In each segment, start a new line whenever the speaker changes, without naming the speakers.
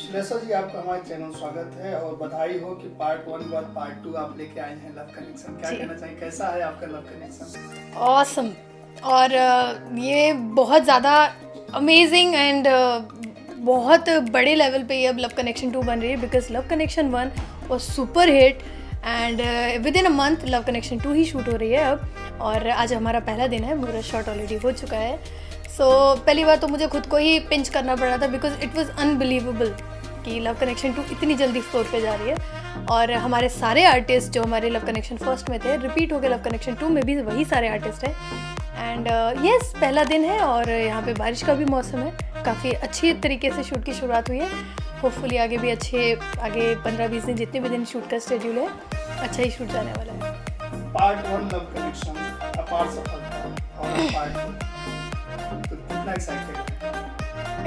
श्लेषा जी, आपका हमारे चैनल स्वागत है और बधाई हो कि पार्ट 1 और पार्ट 2 आप लेके आए हैं लव कनेक्शन। क्या कहना चाहिए, कैसा है आपका लव कनेक्शन?
ऑसम। और ये बहुत ज़्यादा अमेजिंग एंड बहुत बड़े लेवल पे ये अब लव कनेक्शन 2 बन रही है, because love connection 1 was super hit and with in a month love connection 2 he shoot हो रही है अब। और आज हमारा पहला दिन है, मेरा शॉट ऑलरेडी हो चुका है। सो पहली बार तो मुझे खुद को ही पिंच करना पड़ा था, बिकॉज इट वाज अनबिलीवेबल कि लव कनेक्शन 2 इतनी जल्दी फ्लोर पे जा रही है। और हमारे सारे आर्टिस्ट जो हमारे लव कनेक्शन फर्स्ट में थे, रिपीट हो गए लव कनेक्शन 2 में भी वही सारे आर्टिस्ट हैं। एंड यस, पहला दिन है और यहाँ पे बारिश का भी मौसम है। काफ़ी अच्छी तरीके से शूट की शुरुआत हुई है। होपफुली आगे भी अच्छे, आगे 15-20 दिन जितने भी दिन शूट का शेड्यूल है, अच्छा ही शूट जाने वाला है।
पार्ट 1 लव कनेक्शन अपार सफलता और पार्ट 2 तो कितना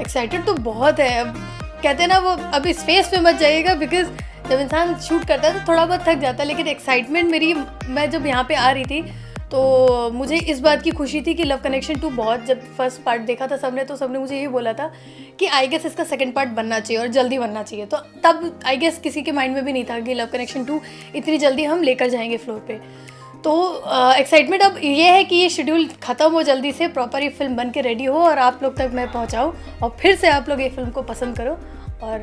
एक्साइटेड तो बहुत है। अब कहते हैं ना, वो अब इस फेस पे मत जाइएगा, बिकॉज जब इंसान शूट करता है तो थोड़ा बहुत थक जाता है। लेकिन एक्साइटमेंट मेरी, मैं जब यहाँ पे आ रही थी तो मुझे इस बात की खुशी थी कि लव कनेक्शन 2 बहुत, जब फर्स्ट पार्ट देखा था सबने, तो सबने मुझे ये बोला था कि आई गेस इसका सेकंड पार्ट बनना चाहिए और जल्दी बनना चाहिए। तो तब आई गेस किसी के माइंड में भी नहीं था कि लव कनेक्शन 2 इतनी जल्दी हम लेकर जाएंगे फ्लोर पे। तो एक्साइटमेंट अब ये है कि ये शेड्यूल ख़त्म हो जल्दी से, प्रॉपर ये फिल्म बन के रेडी हो और आप लोग तक मैं पहुँचाऊँ और फिर से आप लोग ये फिल्म को पसंद करो। और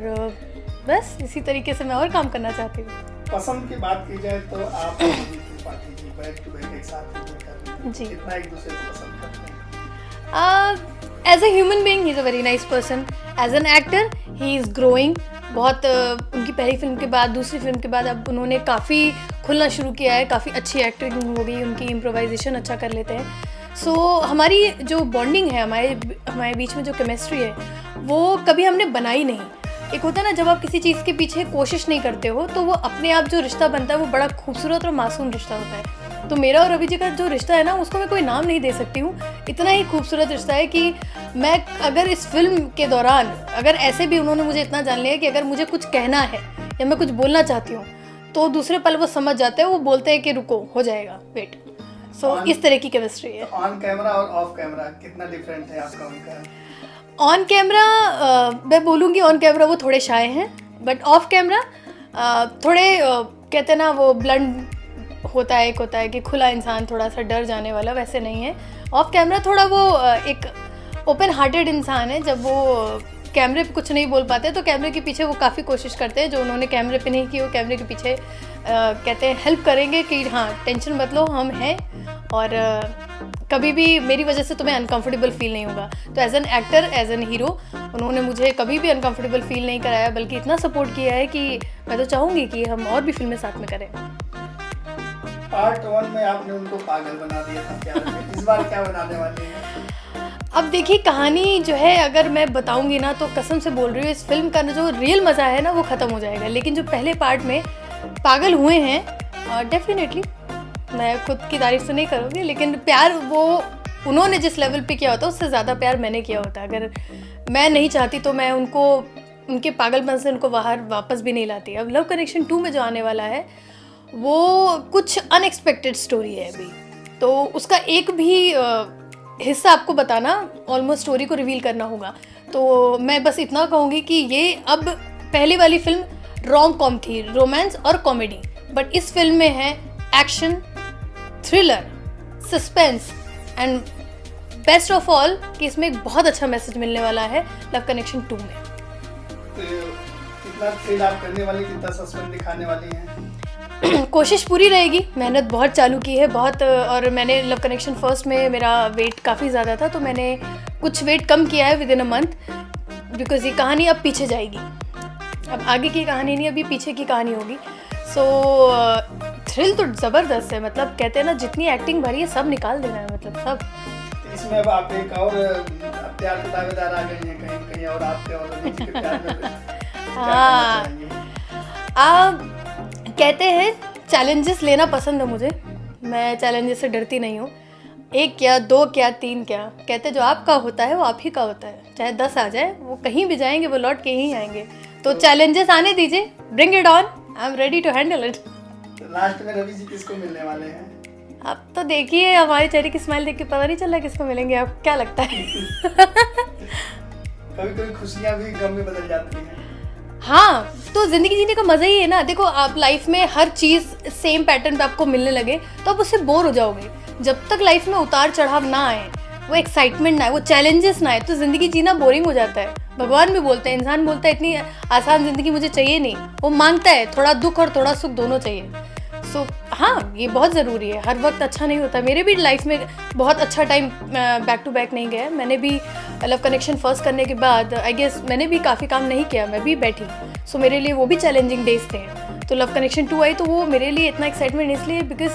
बस इसी तरीके से मैं और काम करना चाहती हूँ।
पसंद की बात की जाए तो आप बैक टू बैक एक साथ
जी,
कितना एक दूसरे को पसंद करते हैं?
As a human being he is a very nice person. As an actor he is growing बहुत। उनकी पहली फिल्म के बाद, दूसरी फिल्म के बाद अब उन्होंने काफ़ी खुलना शुरू किया है, काफ़ी अच्छी एक्टिंग हो गई उनकी, इम्प्रोवाइजेशन अच्छा कर लेते हैं। सो हमारी जो बॉन्डिंग है, हमारे बीच में जो केमिस्ट्री है, वो कभी हमने बनाई नहीं। एक होता है ना, जब आप किसी चीज़ के पीछे कोशिश नहीं करते हो तो वो अपने आप जो रिश्ता बनता है वो बड़ा खूबसूरत और मासूम रिश्ता होता है। तो मेरा और अभिजीत का जो रिश्ता है ना, उसको मैं कोई नाम नहीं दे सकती हूँ। इतना ही खूबसूरत रिश्ता है कि मैं अगर इस फिल्म के दौरान, अगर ऐसे भी उन्होंने मुझे इतना जान लिया कि अगर मुझे कुछ कहना है या मैं कुछ बोलना चाहती हूँ तो दूसरे पल वो समझ जाते हैं, वो बोलते हैं कि रुको, हो जाएगा, वेट। सो इस तरह की केमिस्ट्री है।
ऑन कैमरा और ऑफ कैमरा कितना डिफरेंट है आपका उनका?
ऑन कैमरा मैं बोलूँगी ऑन कैमरा वो थोड़े शाय हैं, बट ऑफ कैमरा थोड़े कहते हैं ना, वो ब्लंट होता है। एक होता है कि खुला इंसान, थोड़ा सा डर जाने वाला, वैसे नहीं है। ऑफ कैमरा थोड़ा वो एक ओपन हार्टेड इंसान है। जब वो कैमरे पे कुछ नहीं बोल पाते तो कैमरे के पीछे वो काफ़ी कोशिश करते हैं। जो उन्होंने कैमरे पे नहीं की, वो कैमरे के पीछे कहते हैं हेल्प करेंगे कि हाँ, टेंशन मत लो, हम हैं और कभी भी मेरी वजह से तुम्हें अनकंफर्टेबल फील नहीं होगा। तो as an actor, as an hero, उन्होंने मुझे कभी भी अनकंफर्टेबल फील नहीं कराया, बल्कि इतना सपोर्ट किया है कि मैं तो चाहूँगी कि हम और भी फिल्में साथ में करें।
पार्ट 1 में आपने उनको पागल बना दिया था प्यार में, इस बार क्या बनाने वाले हैं?
अब देखिए, कहानी जो है अगर मैं बताऊंगी ना तो कसम से बोल रही हूँ, इस फिल्म का जो रियल मज़ा है ना वो ख़त्म हो जाएगा। लेकिन जो पहले पार्ट में पागल हुए हैं, डेफिनेटली मैं खुद की तारीफ तो नहीं करूँगी, लेकिन प्यार वो उन्होंने जिस लेवल पे किया होता उससे ज़्यादा प्यार मैंने किया होता। अगर मैं नहीं चाहती तो मैं उनको, उनके पागलपन से उनको बाहर वापस भी नहीं लाती। अब लव कनेक्शन 2 में जो आने वाला है वो कुछ अनएक्सपेक्टेड स्टोरी है अभी, तो उसका एक भी हिस्सा आपको बताना, ऑलमोस्ट स्टोरी को रिवील करना होगा। तो मैं बस इतना कहूँगी कि ये अब पहली वाली फिल्म रोम कॉम थी, रोमांस और कॉमेडी, बट इस फिल्म में है action, thriller, suspense and best of all कि इसमें एक बहुत अच्छा मैसेज मिलने वाला है लव कनेक्शन 2 में।
तो कितना थ्रिल आप करने वाली, कितना सस्पेंस दिखाने वाली हैं?
कोशिश पूरी रहेगी, मेहनत बहुत चालू की है बहुत। और मैंने लव कनेक्शन फर्स्ट में मेरा वेट काफ़ी ज़्यादा था, तो मैंने कुछ वेट कम किया है with in a month, because ये कहानी अब पीछे जाएगी। अब आगे की कहानी नहीं, अभी पीछे की कहानी होगी। सो थ्रिल तो ज़बरदस्त है, मतलब कहते हैं ना, जितनी एक्टिंग भरी है सब निकाल देना है, मतलब सब।
इसमें अब आप एक और प्यार के दावेदार आ गई हैं, कहीं कहीं और आपके और अभिजीत के प्यार में
हाँ, कहते हैं चैलेंजेस लेना पसंद है मुझे, मैं चैलेंजेस से डरती नहीं हूँ। 1 क्या 2 क्या 3 क्या, कहते जो आपका होता है वो आप ही का होता है, चाहे 10 आ जाए, वो कहीं भी जाएंगे, वो लौट के ही आएंगे। तो चैलेंजेस आने दीजिए, bring it on, I am ready to handle it.
Last में रवि जी किसको मिलने वाले हैं?
अब तो देखिए, हमारे चेहरे की स्माइल देख के पता नहीं चल रहा किसको मिलेंगे, आपको क्या लगता है?
कभी कभी खुशियाँ भी गम में बदल जाती हैं।
हाँ, तो ज़िंदगी जीने का मज़ा ही है ना। देखो, आप लाइफ में हर चीज़ सेम पैटर्न पे आपको मिलने लगे तो आप उससे बोर हो जाओगे। जब तक लाइफ में उतार चढ़ाव ना आए, वो एक्साइटमेंट ना आए, वो चैलेंजेस ना आए, तो ज़िंदगी जीना बोरिंग हो जाता है। भगवान भी बोलते हैं, इंसान बोलता है इतनी आसान ज़िंदगी मुझे चाहिए नहीं। वो मांगता है थोड़ा दुख और थोड़ा सुख दोनों चाहिए। सो हाँ, ये बहुत ज़रूरी है। हर वक्त अच्छा नहीं होता। मेरे भी लाइफ में बहुत अच्छा टाइम बैक टू बैक नहीं गया। मैंने भी लव कनेक्शन फर्स्ट करने के बाद आई गेस मैंने भी काफ़ी काम नहीं किया, मैं भी बैठी। सो मेरे लिए वो भी चैलेंजिंग डेज थे। तो लव कनेक्शन 2 आई तो वो मेरे लिए इतना एक्साइटमेंट इसलिए बिकॉज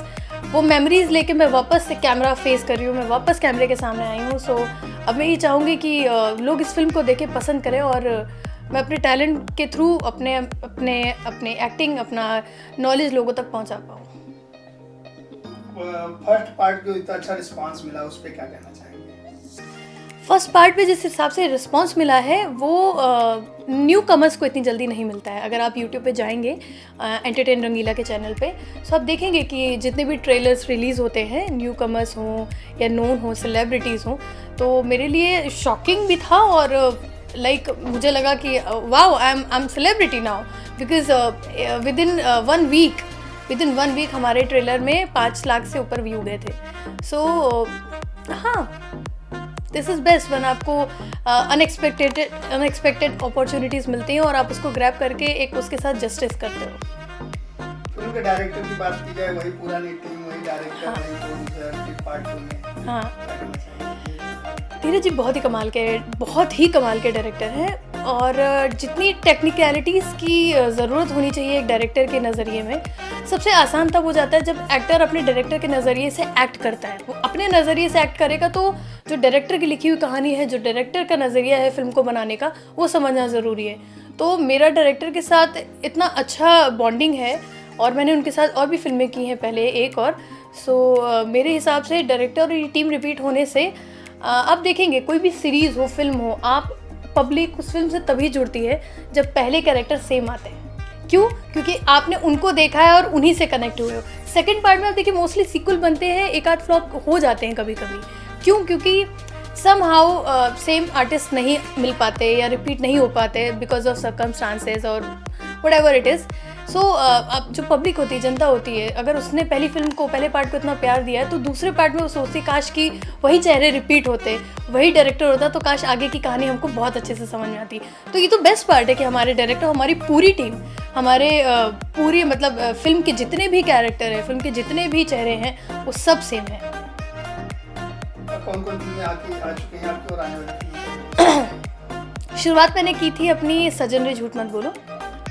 वो मेमोरीज़ लेके मैं वापस से कैमरा फेस कर रही हूँ, मैं वापस कैमरे के सामने आई हूँ। सो अब मैं ये चाहूँगी कि लोग इस फिल्म को देखें, पसंद करें और मैं अपने टैलेंट के थ्रू अपने अपने अपने एक्टिंग, अपना नॉलेज लोगों तक पहुंचा पाऊँ।
फर्स्ट पार्ट को इतना अच्छा रिस्पांस मिला, उस पर क्या कहना चाहेंगे?
फर्स्ट पार्ट पे जिस हिसाब से रिस्पांस मिला है वो न्यू कमर्स को इतनी जल्दी नहीं मिलता है। अगर आप यूट्यूब पे जाएंगे एंटरटेन रंगीला के चैनल पे, तो आप देखेंगे कि जितने भी ट्रेलर्स रिलीज़ होते हैं, न्यू कमर्स हों या नोन हो, सेलिब्रिटीज़ हों, तो मेरे लिए शॉकिंग भी था और लाइक मुझे लगा कि wow, I am celebrity now because within 1 week हमारे ट्रेलर में 5 लाख से ऊपर व्यू गए थे। सो हाँ, दिस इज़ बेस्ट वन। आपको अनएक्सपेक्टेड अपॉर्चुनिटीज़ मिलती हैं और आप उसको ग्रैब करके एक उसके साथ जस्टिस करते हो।
फिल्म के डायरेक्टर की बात की जाए, वही पुरानी टीम, वही डायरेक्टर, वही प्रोड्यूसर, पार्ट 2 में
हाँ,
क्या कहना चाहेंगे?
धीरज जी बहुत ही कमाल के डायरेक्टर हैं और जितनी टेक्निकलिटीज़ की ज़रूरत होनी चाहिए एक डायरेक्टर के नज़रिए में, सबसे आसान तब हो जाता है जब एक्टर अपने डायरेक्टर के नज़रिए से एक्ट करता है। वो अपने नज़रिए से एक्ट करेगा तो जो डायरेक्टर की लिखी हुई कहानी है, जो डायरेक्टर का नज़रिया है फिल्म को बनाने का, वो समझना ज़रूरी है। तो मेरा डायरेक्टर के साथ इतना अच्छा बॉन्डिंग है और मैंने उनके साथ और भी फिल्में की हैं पहले, एक और। सो मेरे हिसाब से डायरेक्टर और ये टीम रिपीट होने से आप देखेंगे कोई भी सीरीज़ हो, फिल्म हो, आप पब्लिक उस फिल्म से तभी जुड़ती है जब पहले कैरेक्टर सेम आते हैं। क्यों? क्योंकि आपने उनको देखा है और उन्हीं से कनेक्ट हुए हो। सेकंड पार्ट में आप देखिए मोस्टली सीक्वल बनते हैं, एक आध फ्लॉप हो जाते हैं कभी कभी। क्यों? क्योंकि समहाउ सेम आर्टिस्ट नहीं मिल पाते या रिपीट नहीं हो पाते बिकॉज ऑफ सर्कमस्टांसेस और व्हाटएवर इट इज़। सो अब जो पब्लिक होती है, जनता होती है, अगर उसने पहली फिल्म को, पहले पार्ट को इतना प्यार दिया है तो दूसरे पार्ट में वो सोचती काश कि वही चेहरे रिपीट होते, वही डायरेक्टर होता, तो काश आगे की कहानी हमको बहुत अच्छे से समझ में आती। तो ये तो बेस्ट पार्ट है कि हमारे डायरेक्टर, हमारी पूरी टीम, हमारे पूरी मतलब फिल्म के जितने भी कैरेक्टर हैं, फिल्म के जितने भी चेहरे हैं, वो सब सेम हैं।
कौन-कौन फिल्में आ चुकी हैं आपकी और आने वाली?
शुरुआत मैंने की थी अपनी सजन रे झूठ मत बोलो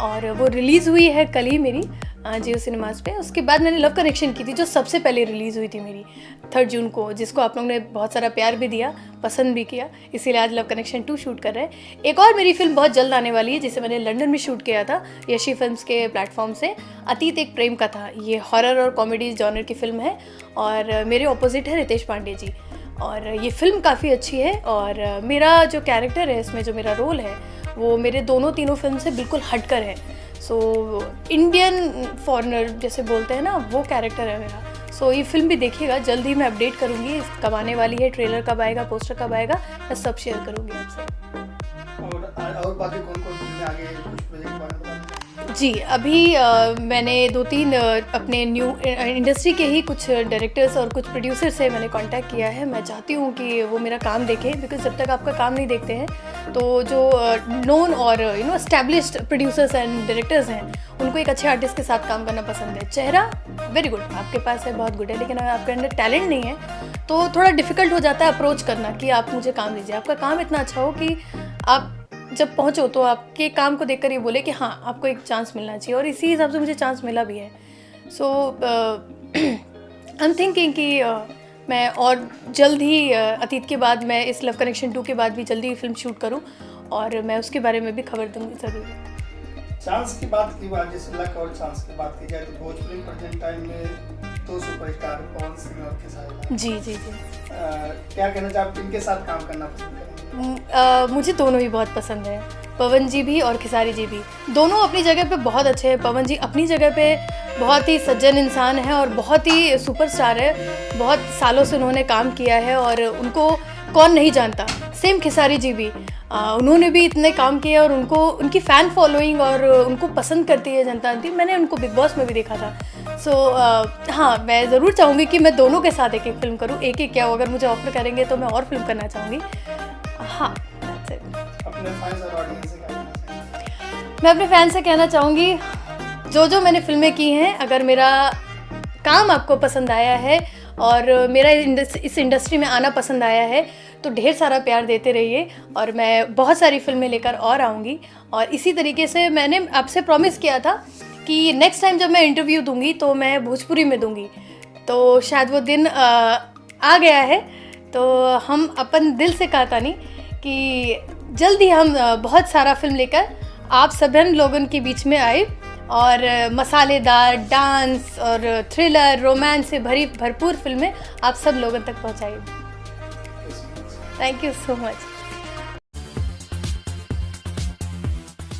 और वो रिलीज़ हुई है कल ही मेरी जियो सिनेमास पे। उसके बाद मैंने लव कनेक्शन की थी जो सबसे पहले रिलीज़ हुई थी मेरी 3 जून को, जिसको आप लोगों ने बहुत सारा प्यार भी दिया, पसंद भी किया, इसीलिए आज लव कनेक्शन 2 शूट कर रहे हैं। एक और मेरी फिल्म बहुत जल्द आने वाली है जिसे मैंने लंदन में शूट किया था यशी फिल्म्स के प्लेटफॉर्म से, अतीत एक प्रेम कथा। ये हॉरर और कॉमेडी जॉनर की फिल्म है और मेरे ऑपोजिट है रितेश पांडे जी। और ये फिल्म काफ़ी अच्छी है और मेरा जो कैरेक्टर है इसमें, जो मेरा रोल है, वो मेरे तीनों फिल्म से बिल्कुल हटकर है। सो इंडियन फॉरेनर जैसे बोलते हैं ना, वो कैरेक्टर है मेरा। सो ये फिल्म भी देखिएगा, जल्द ही मैं अपडेट करूँगी कब आने वाली है, ट्रेलर कब आएगा, पोस्टर कब आएगा, मैं सब शेयर करूँगी आपसे।
और बाकी कौन-कौन फिल्में आगे कुछ प्रोजेक्ट के बारे में बताना चाहेंगे?
जी, अभी मैंने 2-3 अपने न्यू इंडस्ट्री के ही कुछ डायरेक्टर्स और कुछ प्रोड्यूसर से मैंने कांटेक्ट किया है। मैं चाहती हूँ कि वो मेरा काम देखें बिकॉज जब तक आपका काम नहीं देखते हैं तो जो नोन और एस्टैब्लिश्ड प्रोड्यूसर्स एंड डायरेक्टर्स हैं उनको एक अच्छे आर्टिस्ट के साथ काम करना पसंद है। चेहरा वेरी गुड आपके पास है, बहुत गुड है, लेकिन अगर आपके अंदर टैलेंट नहीं है तो थोड़ा डिफ़िकल्ट हो जाता है अप्रोच करना कि आप मुझे काम दीजिए। आपका काम इतना अच्छा हो कि आप जब पहुँचो तो आपके काम को देखकर ये बोले कि हाँ आपको एक चांस मिलना चाहिए, और इसी हिसाब से मुझे चांस मिला भी है। सो आई एम थिंकिंग कि मैं और जल्द ही अतीत के बाद मैं इस लव कनेक्शन 2 के बाद भी जल्दी ही फिल्म शूट करूं और मैं उसके बारे में भी खबर दूंगी ज़रूर।
चांस की बात की बात, जैसे लक और चांस की बात की जाए तो भोजपुरी प्रेजेंट टाइम में 2 सुपरस्टार पवन सिंह और खेसारी।
जी जी जी।
क्या कहना चाहिए, आप किनके साथ काम करना पसंद करेंगे?
मुझे दोनों ही बहुत पसंद है, पवन जी भी और खेसारी जी भी। दोनों अपनी जगह पे बहुत अच्छे हैं। पवन जी अपनी जगह पे बहुत ही सज्जन इंसान है और बहुत ही सुपरस्टार है, बहुत सालों से उन्होंने काम किया है और उनको कौन नहीं जानता। सेम खेसारी जी भी उन्होंने भी इतने काम किए और उनको उनकी फ़ैन फॉलोइंग और उनको पसंद करती है जनता थी। मैंने उनको बिग बॉस में भी देखा था। सो हाँ, मैं ज़रूर चाहूँगी कि मैं दोनों के साथ एक एक फ़िल्म करूँ। एक एक क्या, अगर मुझे ऑफ़र करेंगे तो मैं और फिल्म करना चाहूँगी। हाँ, that's it।
अपने फैंस और ऑडियंस से क्या कहना चाहेंगे?
मैं अपने फ़ैन से कहना चाहूँगी, जो मैंने फ़िल्में की हैं, अगर मेरा काम आपको पसंद आया है और मेरा इस इंडस्ट्री में आना पसंद आया है तो ढेर सारा प्यार देते रहिए और मैं बहुत सारी फ़िल्में लेकर और आऊँगी। और इसी तरीके से मैंने आपसे प्रॉमिस किया था कि नेक्स्ट टाइम जब मैं इंटरव्यू दूँगी तो मैं भोजपुरी में दूँगी, तो शायद वो दिन आ गया है। तो हम अपन दिल से कहता नहीं कि जल्दी हम बहुत सारा फिल्म लेकर आप सभी लोगों के बीच में आए और मसालेदार डांस और थ्रिलर रोमांस से भरपूर फिल्में आप सब लोगों तक पहुंचाइए। Thank you so much.